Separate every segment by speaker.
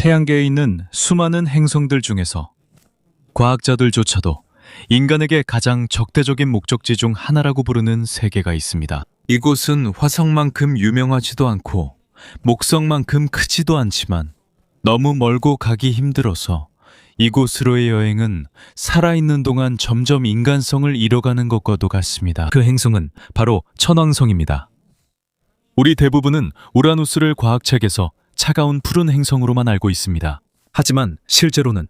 Speaker 1: 태양계에 있는 수많은 행성들 중에서 과학자들조차도 인간에게 가장 적대적인 목적지 중 하나라고 부르는 세계가 있습니다. 이곳은 화성만큼 유명하지도 않고 목성만큼 크지도 않지만 너무 멀고 가기 힘들어서 이곳으로의 여행은 살아있는 동안 점점 인간성을 잃어가는 것과도 같습니다. 그 행성은 바로 천왕성입니다. 우리 대부분은 우라노스를 과학책에서 차가운 푸른 행성으로만 알고 있습니다. 하지만 실제로는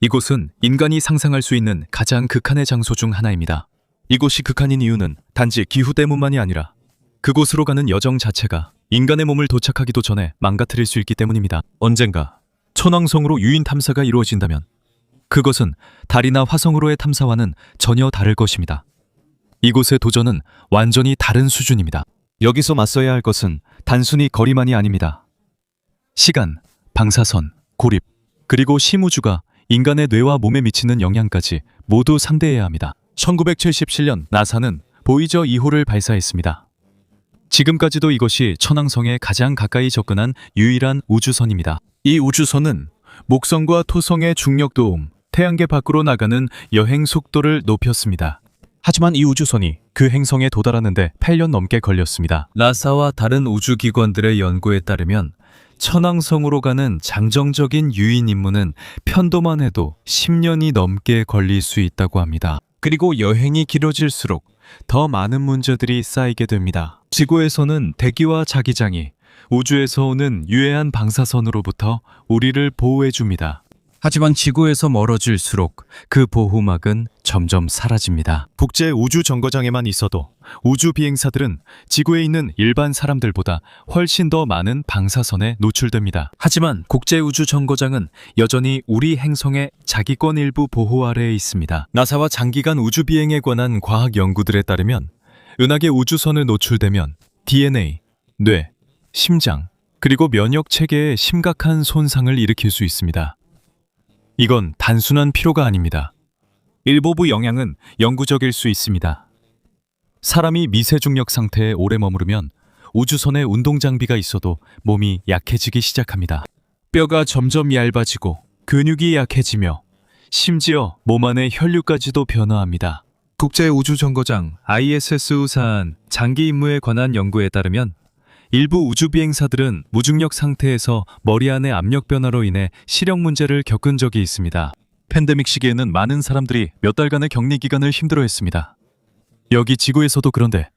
Speaker 1: 이곳은 인간이 상상할 수 있는 가장 극한의 장소 중 하나입니다. 이곳이 극한인 이유는 단지 기후 때문만이 아니라 그곳으로 가는 여정 자체가 인간의 몸을 도착하기도 전에 망가뜨릴 수 있기 때문입니다. 언젠가 천왕성으로 유인 탐사가 이루어진다면 그것은 달이나 화성으로의 탐사와는 전혀 다를 것입니다. 이곳의 도전은 완전히 다른 수준입니다. 여기서 맞서야 할 것은 단순히 거리만이 아닙니다. 시간, 방사선, 고립, 그리고 심우주가 인간의 뇌와 몸에 미치는 영향까지 모두 상대해야 합니다. 1977년 나사는 보이저 2호를 발사했습니다. 지금까지도 이것이 천왕성에 가장 가까이 접근한 유일한 우주선입니다. 이 우주선은 목성과 토성의 중력 도움, 태양계 밖으로 나가는 여행 속도를 높였습니다. 하지만 이 우주선이 그 행성에 도달하는데 8년 넘게 걸렸습니다. 나사와 다른 우주기관들의 연구에 따르면 천왕성으로 가는 장정적인 유인 임무는 편도만 해도 10년이 넘게 걸릴 수 있다고 합니다. 그리고 여행이 길어질수록 더 많은 문제들이 쌓이게 됩니다. 지구에서는 대기와 자기장이 우주에서 오는 유해한 방사선으로부터 우리를 보호해줍니다. 하지만 지구에서 멀어질수록 그 보호막은 점점 사라집니다. 국제 우주 정거장에만 있어도 우주 비행사들은 지구에 있는 일반 사람들보다 훨씬 더 많은 방사선에 노출됩니다. 하지만 국제 우주 정거장은 여전히 우리 행성의 자기권 일부 보호 아래에 있습니다. 나사와 장기간 우주 비행에 관한 과학 연구들에 따르면 은하계 우주선을 노출되면 DNA, 뇌, 심장, 그리고 면역 체계에 심각한 손상을 일으킬 수 있습니다. 이건 단순한 피로가 아닙니다. 일부분 영향은 영구적일 수 있습니다. 사람이 미세중력 상태에 오래 머무르면 우주선에 운동장비가 있어도 몸이 약해지기 시작합니다. 뼈가 점점 얇아지고 근육이 약해지며 심지어 몸 안의 혈류까지도 변화합니다. 국제우주정거장 ISS 우사한 장기 임무에 관한 연구에 따르면 일부 우주비행사들은 무중력 상태에서 머리 안의 압력 변화로 인해 시력 문제를 겪은 적이 있습니다. 팬데믹 시기에는 많은 사람들이 몇 달간의 격리 기간을 힘들어했습니다. 여기 지구에서도 그런데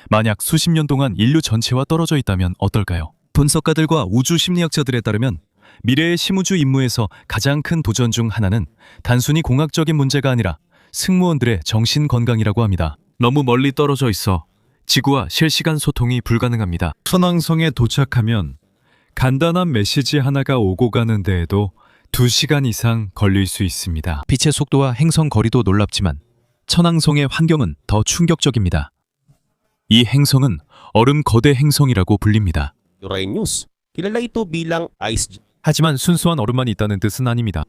Speaker 1: 만약 수십 년 동안 인류 전체와 떨어져 있다면 어떨까요? 분석가들과 우주 심리학자들에 따르면 미래의 심우주 임무에서 가장 큰 도전 중 하나는 단순히 공학적인 문제가 아니라 승무원들의 정신 건강이라고 합니다. 너무 멀리 떨어져 있어 지구와 실시간 소통이 불가능합니다. 천왕성에 도착하면 간단한 메시지 하나가 오고 가는 데에도 2시간 이상 걸릴 수 있습니다. 빛의 속도와 행성 거리도 놀랍지만 천왕성의 환경은 더 충격적입니다. 이 행성은 얼음 거대 행성이라고 불립니다.
Speaker 2: Uranus. Kilala ito bilang ice.
Speaker 1: 하지만 순수한 얼음만 있다는 뜻은 아닙니다.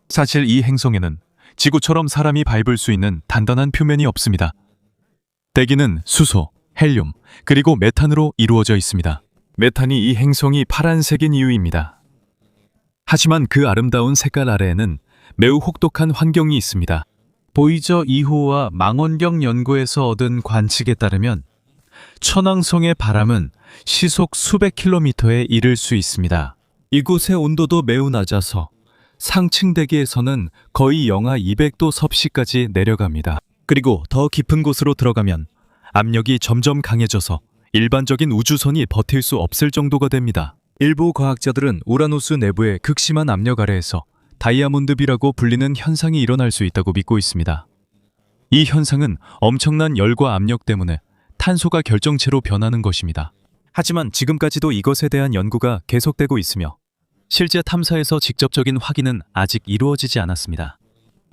Speaker 1: 사실 이 행성에는 지구처럼 사람이 밟을 수 있는 단단한 표면이 없습니다. 대기는 수소, 헬륨, 그리고 메탄으로 이루어져 있습니다. 메탄이 이 행성이 파란색인 이유입니다. 하지만 그 아름다운 색깔 아래에는 매우 혹독한 환경이 있습니다. 보이저 2호와 망원경 연구에서 얻은 관측에 따르면 천왕성의 바람은 시속 수백 킬로미터에 이를 수 있습니다. 이곳의 온도도 매우 낮아서 상층 대기에서는 거의 영하 200도 섭씨까지 내려갑니다. 그리고 더 깊은 곳으로 들어가면 압력이 점점 강해져서 일반적인 우주선이 버틸 수 없을 정도가 됩니다. 일부 과학자들은 우라노스 내부의 극심한 압력 아래에서 다이아몬드비라고 불리는 현상이 일어날 수 있다고 믿고 있습니다. 이 현상은 엄청난 열과 압력 때문에 탄소가 결정체로 변하는 것입니다. 하지만 지금까지도 이것에 대한 연구가 계속되고 있으며 실제 탐사에서 직접적인 확인은 아직 이루어지지 않았습니다.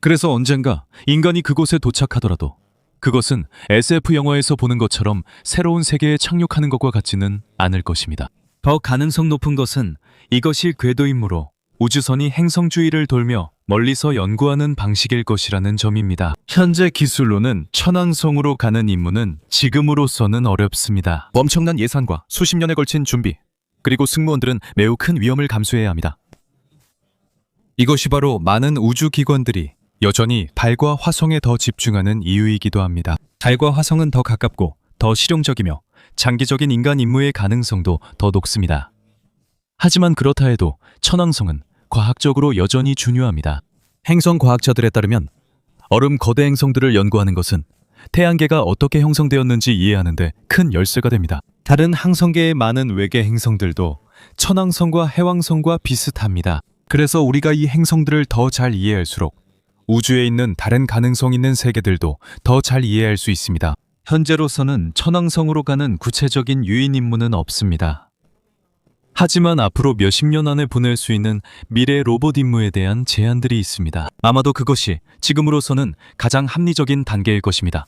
Speaker 1: 그래서 언젠가 인간이 그곳에 도착하더라도 그것은 SF 영화에서 보는 것처럼 새로운 세계에 착륙하는 것과 같지는 않을 것입니다. 더 가능성 높은 것은 이것이 궤도 임무로 우주선이 행성 주위를 돌며 멀리서 연구하는 방식일 것이라는 점입니다. 현재 기술로는 천왕성으로 가는 임무는 지금으로서는 어렵습니다. 엄청난 예산과 수십 년에 걸친 준비, 그리고 승무원들은 매우 큰 위험을 감수해야 합니다. 이것이 바로 많은 우주기관들이 여전히 달과 화성에 더 집중하는 이유이기도 합니다. 달과 화성은 더 가깝고 더 실용적이며 장기적인 인간 임무의 가능성도 더 높습니다. 하지만 그렇다 해도 천왕성은 과학적으로 여전히 중요합니다. 행성 과학자들에 따르면 얼음 거대 행성들을 연구하는 것은 태양계가 어떻게 형성되었는지 이해하는 데 큰 열쇠가 됩니다. 다른 항성계의 많은 외계 행성들도 천왕성과 해왕성과 비슷합니다. 그래서 우리가 이 행성들을 더 잘 이해할수록 우주에 있는 다른 가능성 있는 세계들도 더 잘 이해할 수 있습니다. 현재로서는 천왕성으로 가는 구체적인 유인 임무는 없습니다. 하지만 앞으로 몇십 년 안에 보낼 수 있는 미래 로봇 임무에 대한 제안들이 있습니다. 아마도 그것이 지금으로서는 가장 합리적인 단계일 것입니다.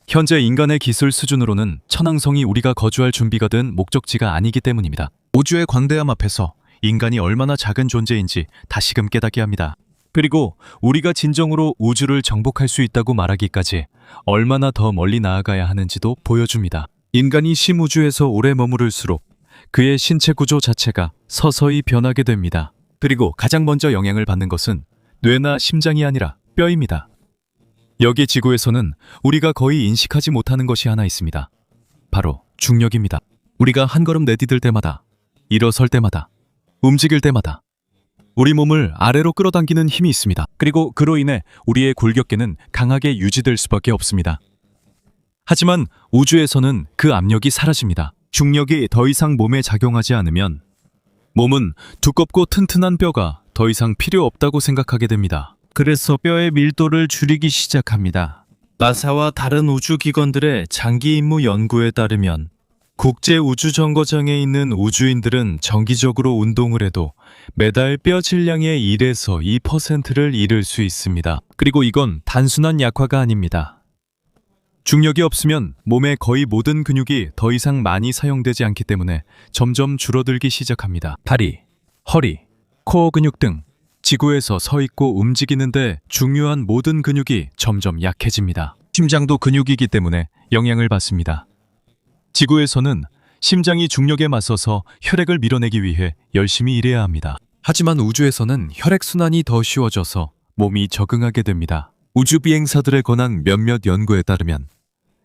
Speaker 1: 현재 인간의 기술 수준으로는 천왕성이 우리가 거주할 준비가 된 목적지가 아니기 때문입니다. 우주의 광대함 앞에서 인간이 얼마나 작은 존재인지 다시금 깨닫게 합니다. 그리고 우리가 진정으로 우주를 정복할 수 있다고 말하기까지 얼마나 더 멀리 나아가야 하는지도 보여줍니다. 인간이 심우주에서 오래 머무를수록 그의 신체 구조 자체가 서서히 변하게 됩니다. 그리고 가장 먼저 영향을 받는 것은 뇌나 심장이 아니라 뼈입니다. 여기 지구에서는 우리가 거의 인식하지 못하는 것이 하나 있습니다. 바로 중력입니다. 우리가 한 걸음 내디딜 때마다, 일어설 때마다, 움직일 때마다 우리 몸을 아래로 끌어당기는 힘이 있습니다. 그리고 그로 인해 우리의 골격계는 강하게 유지될 수밖에 없습니다. 하지만 우주에서는 그 압력이 사라집니다. 중력이 더 이상 몸에 작용하지 않으면 몸은 두껍고 튼튼한 뼈가 더 이상 필요 없다고 생각하게 됩니다. 그래서 뼈의 밀도를 줄이기 시작합니다. 나사와 다른 우주기관들의 장기 임무 연구에 따르면 국제우주정거장에 있는 우주인들은 정기적으로 운동을 해도 매달 뼈 질량의 1에서 2%를 잃을 수 있습니다. 그리고 이건 단순한 약화가 아닙니다. 중력이 없으면 몸의 거의 모든 근육이 더 이상 많이 사용되지 않기 때문에 점점 줄어들기 시작합니다. 다리, 허리, 코어 근육 등 지구에서 서 있고 움직이는데 중요한 모든 근육이 점점 약해집니다. 심장도 근육이기 때문에 영향을 받습니다. 지구에서는 심장이 중력에 맞서서 혈액을 밀어내기 위해 열심히 일해야 합니다. 하지만 우주에서는 혈액순환이 더 쉬워져서 몸이 적응하게 됩니다. 우주비행사들에 관한 몇몇 연구에 따르면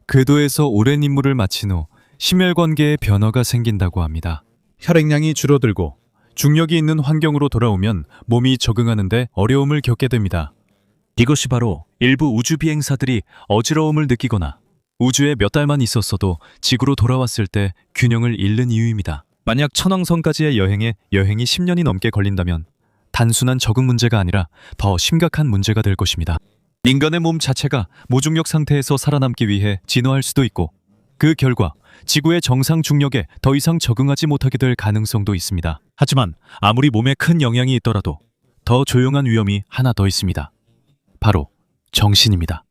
Speaker 1: 궤도에서 오랜 임무를 마친 후 심혈관계에 변화가 생긴다고 합니다. 혈액량이 줄어들고 중력이 있는 환경으로 돌아오면 몸이 적응하는데 어려움을 겪게 됩니다. 이것이 바로 일부 우주비행사들이 어지러움을 느끼거나 우주에 몇 달만 있었어도 지구로 돌아왔을 때 균형을 잃는 이유입니다. 만약 천왕성까지의 여행이 10년이 넘게 걸린다면 단순한 적응 문제가 아니라 더 심각한 문제가 될 것입니다. 인간의 몸 자체가 무중력 상태에서 살아남기 위해 진화할 수도 있고 그 결과 지구의 정상 중력에 더 이상 적응하지 못하게 될 가능성도 있습니다. 하지만 아무리 몸에 큰 영향이 있더라도 더 조용한 위험이 하나 더 있습니다. 바로 정신입니다.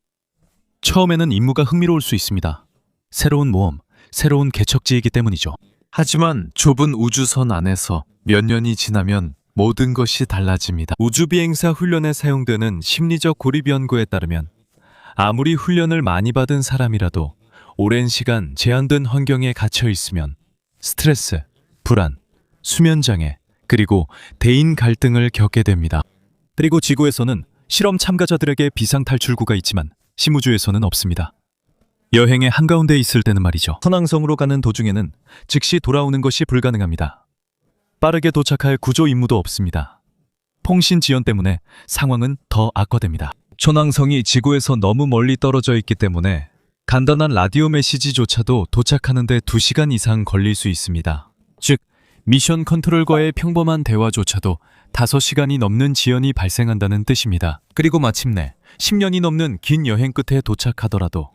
Speaker 1: 처음에는 임무가 흥미로울 수 있습니다. 새로운 모험, 새로운 개척지이기 때문이죠. 하지만 좁은 우주선 안에서 몇 년이 지나면 모든 것이 달라집니다. 우주비행사 훈련에 사용되는 심리적 고립 연구에 따르면 아무리 훈련을 많이 받은 사람이라도 오랜 시간 제한된 환경에 갇혀 있으면 스트레스, 불안, 수면장애, 그리고 대인 갈등을 겪게 됩니다. 그리고 지구에서는 실험 참가자들에게 비상탈출구가 있지만 심우주에서는 없습니다. 여행의 한가운데 있을 때는 말이죠. 천왕성으로 가는 도중에는 즉시 돌아오는 것이 불가능합니다. 빠르게 도착할 구조 임무도 없습니다. 통신 지연 때문에 상황은 더 악화됩니다. 천왕성이 지구에서 너무 멀리 떨어져 있기 때문에 간단한 라디오 메시지조차도 도착하는데 2시간 이상 걸릴 수 있습니다. 즉, 미션 컨트롤과의 평범한 대화조차도 5시간이 넘는 지연이 발생한다는 뜻입니다. 그리고 마침내 10년이 넘는 긴 여행 끝에 도착하더라도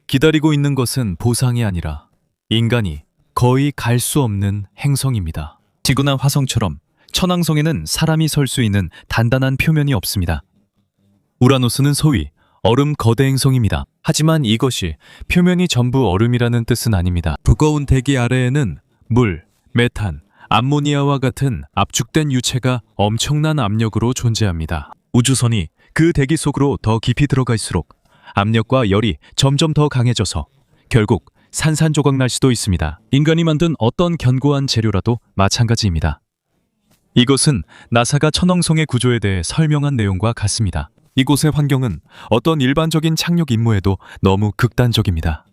Speaker 1: 기다리고 있는 것은 보상이 아니라 인간이 거의 갈 수 없는 행성입니다. 지구나 화성처럼 천왕성에는 사람이 설 수 있는 단단한 표면이 없습니다. 우라노스는 소위 얼음 거대 행성입니다. 하지만 이것이 표면이 전부 얼음이라는 뜻은 아닙니다. 두꺼운 대기 아래에는 물, 메탄, 암모니아와 같은 압축된 유체가 엄청난 압력으로 존재합니다. 우주선이 그 대기 속으로 더 깊이 들어갈수록 압력과 열이 점점 더 강해져서 결국 산산조각 날 수도 있습니다. 인간이 만든 어떤 견고한 재료라도 마찬가지입니다. 이것은 나사가 천왕성의 구조에 대해 설명한 내용과 같습니다. 이곳의 환경은 어떤 일반적인 착륙 임무에도 너무 극단적입니다.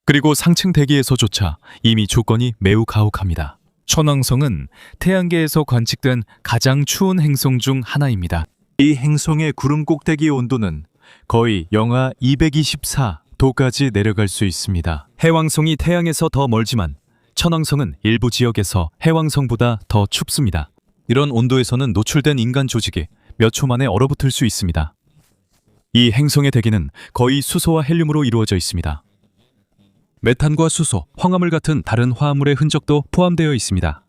Speaker 1: 그리고 상층 대기에서조차 이미 조건이 매우 가혹합니다. 천왕성은 태양계에서 관측된 가장 추운 행성 중 하나입니다. 이 행성의 구름 꼭대기 온도는 거의 영하 224도까지 내려갈 수 있습니다. 해왕성이 태양에서 더 멀지만 천왕성은 일부 지역에서 해왕성보다 더 춥습니다. 이런 온도에서는 노출된 인간 조직이 몇 초 만에 얼어붙을 수 있습니다. 이 행성의 대기는 거의 수소와 헬륨으로 이루어져 있습니다. 메탄과 수소, 황화물 같은 다른 화합물의 흔적도 포함되어 있습니다.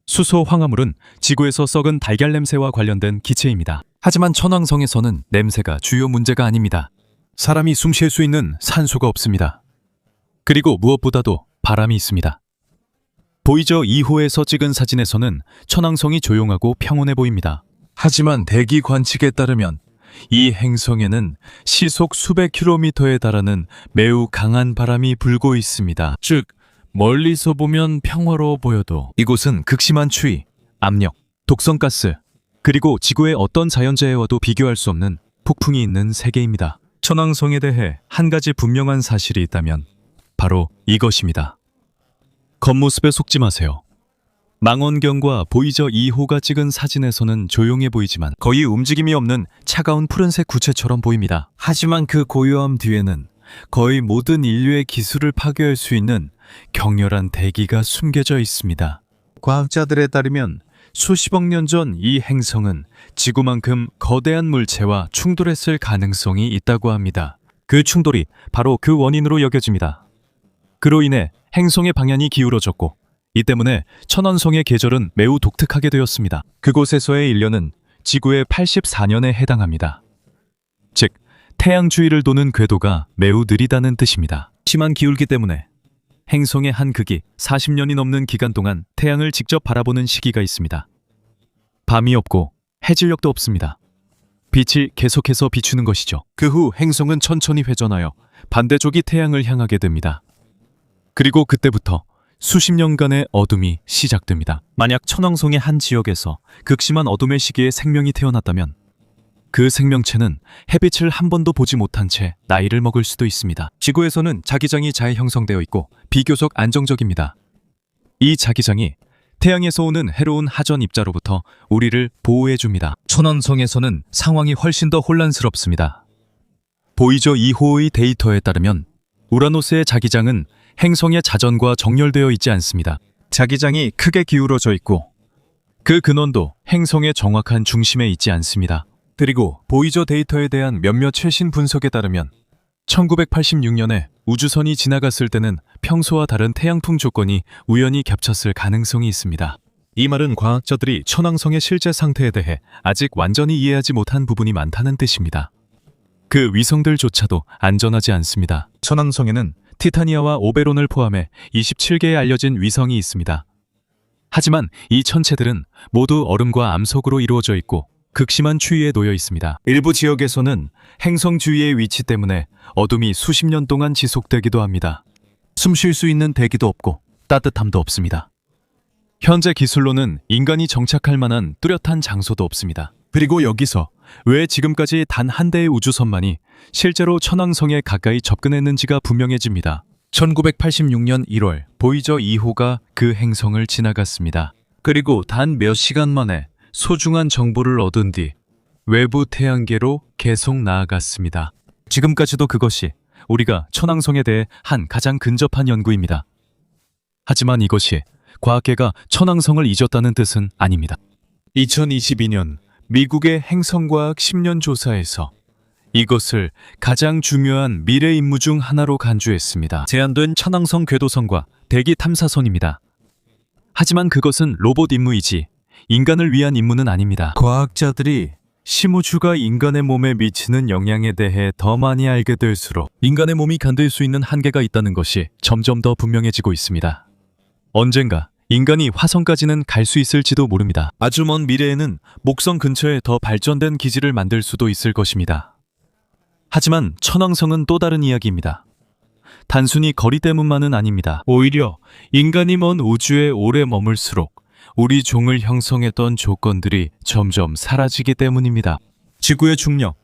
Speaker 1: 수소 황화물은 지구에서 썩은 달걀 냄새와 관련된 기체입니다. 하지만 천왕성에서는 냄새가 주요 문제가 아닙니다. 사람이 숨 쉴 수 있는 산소가 없습니다. 그리고 무엇보다도 바람이 있습니다. 보이저 2호에서 찍은 사진에서는 천왕성이 조용하고 평온해 보입니다. 하지만 대기 관측에 따르면 이 행성에는 시속 수백 킬로미터에 달하는 매우 강한 바람이 불고 있습니다. 즉, 멀리서 보면 평화로워 보여도 이곳은 극심한 추위, 압력, 독성가스, 그리고 지구의 어떤 자연재해와도 비교할 수 없는 폭풍이 있는 세계입니다. 천왕성에 대해 한 가지 분명한 사실이 있다면 바로 이것입니다. 겉모습에 속지 마세요. 망원경과 보이저 2호가 찍은 사진에서는 조용해 보이지만 거의 움직임이 없는 차가운 푸른색 구체처럼 보입니다. 하지만 그 고요함 뒤에는 거의 모든 인류의 기술을 파괴할 수 있는 격렬한 대기가 숨겨져 있습니다. 과학자들에 따르면 수십억 년 전 이 행성은 지구만큼 거대한 물체와 충돌했을 가능성이 있다고 합니다. 그 충돌이 바로 그 원인으로 여겨집니다. 그로 인해 행성의 방향이 기울어졌고 이 때문에 천왕성의 계절은 매우 독특하게 되었습니다. 그곳에서의 1년은 지구의 84년에 해당합니다. 즉, 태양 주위를 도는 궤도가 매우 느리다는 뜻입니다. 심한 기울기 때문에 행성의 한 극이 40년이 넘는 기간 동안 태양을 직접 바라보는 시기가 있습니다. 밤이 없고 해질녘도 없습니다. 빛이 계속해서 비추는 것이죠. 그 후 행성은 천천히 회전하여 반대쪽이 태양을 향하게 됩니다. 그리고 그때부터 수십 년간의 어둠이 시작됩니다. 만약 천왕성의 한 지역에서 극심한 어둠의 시기에 생명이 태어났다면 그 생명체는 햇빛을 한 번도 보지 못한 채 나이를 먹을 수도 있습니다. 지구에서는 자기장이 잘 형성되어 있고 비교적 안정적입니다. 이 자기장이 태양에서 오는 해로운 하전 입자로부터 우리를 보호해줍니다. 천왕성에서는 상황이 훨씬 더 혼란스럽습니다. 보이저 2호의 데이터에 따르면 우라노스의 자기장은 행성의 자전과 정렬되어 있지 않습니다. 자기장이 크게 기울어져 있고 그 근원도 행성의 정확한 중심에 있지 않습니다. 그리고 보이저 데이터에 대한 몇몇 최신 분석에 따르면 1986년에 우주선이 지나갔을 때는 평소와 다른 태양풍 조건이 우연히 겹쳤을 가능성이 있습니다. 이 말은 과학자들이 천왕성의 실제 상태에 대해 아직 완전히 이해하지 못한 부분이 많다는 뜻입니다. 그 위성들조차도 안전하지 않습니다. 천왕성에는 티타니아와 오베론을 포함해 27개의 알려진 위성이 있습니다. 하지만 이 천체들은 모두 얼음과 암석으로 이루어져 있고 극심한 추위에 놓여 있습니다. 일부 지역에서는 행성 주위의 위치 때문에 어둠이 수십 년 동안 지속되기도 합니다. 숨 쉴 수 있는 대기도 없고 따뜻함도 없습니다. 현재 기술로는 인간이 정착할 만한 뚜렷한 장소도 없습니다. 그리고 여기서 왜 지금까지 단 한 대의 우주선만이 실제로 천왕성에 가까이 접근했는지가 분명해집니다. 1986년 1월 보이저 2호가 그 행성을 지나갔습니다. 그리고 단 몇 시간 만에 소중한 정보를 얻은 뒤 외부 태양계로 계속 나아갔습니다. 지금까지도 그것이 우리가 천왕성에 대해 한 가장 근접한 연구입니다. 하지만 이것이 과학계가 천왕성을 잊었다는 뜻은 아닙니다. 2022년 미국의 행성과학 10년 조사에서 이것을 가장 중요한 미래 임무 중 하나로 간주했습니다. 제안된 천왕성 궤도선과 대기 탐사선입니다. 하지만 그것은 로봇 임무이지 인간을 위한 임무는 아닙니다. 과학자들이 심우주가 인간의 몸에 미치는 영향에 대해 더 많이 알게 될수록 인간의 몸이 견딜 수 있는 한계가 있다는 것이 점점 더 분명해지고 있습니다. 언젠가 인간이 화성까지는 갈 수 있을지도 모릅니다. 아주 먼 미래에는 목성 근처에 더 발전된 기지를 만들 수도 있을 것입니다. 하지만 천왕성은 또 다른 이야기입니다. 단순히 거리 때문만은 아닙니다. 오히려 인간이 먼 우주에 오래 머물수록 우리 종을 형성했던 조건들이 점점 사라지기 때문입니다. 지구의 중력,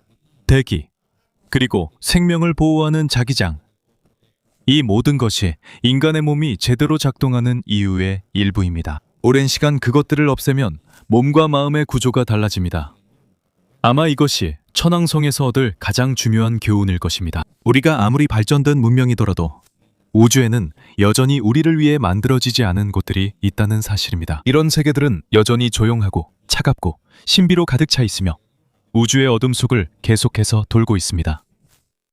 Speaker 1: 대기, 그리고 생명을 보호하는 자기장. 이 모든 것이 인간의 몸이 제대로 작동하는 이유의 일부입니다. 오랜 시간 그것들을 없애면 몸과 마음의 구조가 달라집니다. 아마 이것이 천왕성에서 얻을 가장 중요한 교훈일 것입니다. 우리가 아무리 발전된 문명이더라도 우주에는 여전히 우리를 위해 만들어지지 않은 곳들이 있다는 사실입니다. 이런 세계들은 여전히 조용하고 차갑고 신비로 가득 차 있으며 우주의 어둠 속을 계속해서 돌고 있습니다.